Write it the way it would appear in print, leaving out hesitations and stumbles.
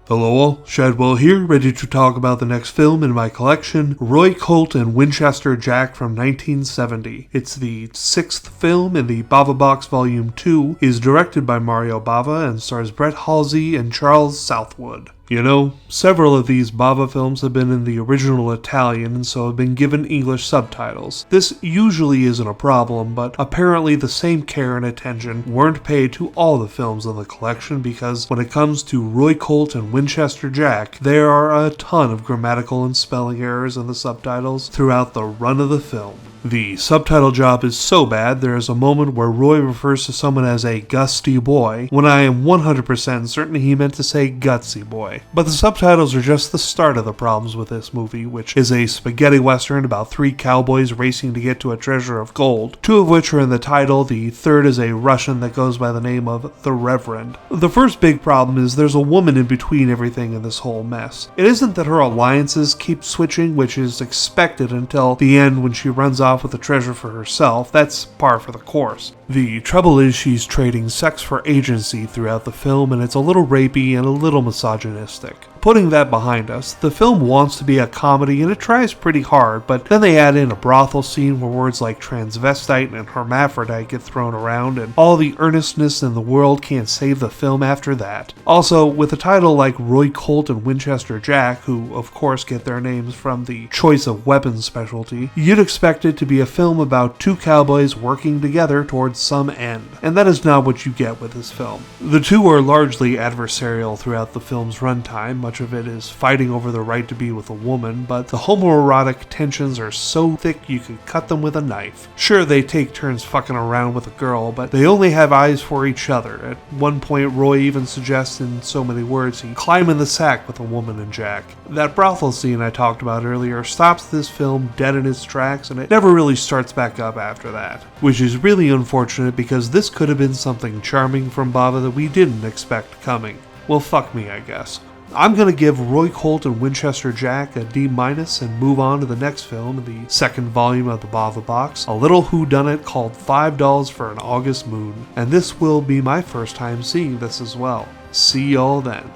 Hello all, Shadwell here, ready to talk about the next film in my collection, Roy, Colt and Winchester Jack from 1970. It's the 6th film in the Bava Box Volume 2, is directed by Mario Bava and stars Brett Halsey and Charles Southwood. You know, several of these Bava films have been in the original Italian and so have been given English subtitles. This usually isn't a problem, but apparently the same care and attention weren't paid to all the films in the collection because when it comes to Roy, Colt and Winchester Jack, there are a ton of grammatical and spelling errors in the subtitles throughout the run of the film. The subtitle job is so bad there is a moment where Roy refers to someone as a gusty boy, when I am 100% certain he meant to say gutsy boy. But the subtitles are just the start of the problems with this movie, which is a spaghetti western about 3 cowboys racing to get to a treasure of gold, 2 of which are in the title, the third is a Russian that goes by the name of The Reverend. The first big problem is there's a woman in between everything in this whole mess. It isn't that her alliances keep switching, which is expected until the end when she runs off with the treasure for herself. That's par for the course. The trouble is she's trading sex for agency throughout the film, and it's a little rapey and a little misogynistic. Putting that behind us, the film wants to be a comedy and it tries pretty hard, but then they add in a brothel scene where words like transvestite and hermaphrodite get thrown around, and all the earnestness in the world can't save the film after that. Also, with a title like Roy, Colt and Winchester Jack, who of course get their names from the choice of weapons specialty, you'd expect it to be a film about 2 cowboys working together towards some end, and that is not what you get with this film. The two are largely adversarial throughout the film's runtime. Much of it is fighting over the right to be with a woman, but the homoerotic tensions are so thick you could cut them with a knife. Sure, they take turns fucking around with a girl, but they only have eyes for each other. At one point, Roy even suggests in so many words he climb in the sack with a woman and Jack. That brothel scene I talked about earlier stops this film dead in its tracks, and it never really starts back up after that, which is really unfortunate because this could have been something charming from Bava that we didn't expect coming. Well, fuck me, I guess. I'm going to give Roy, Colt and Winchester Jack a D- and move on to the next film in the 2nd volume of the Bava Box, a little whodunit called $5 for an August Moon, and this will be my first time seeing this as well. See y'all then.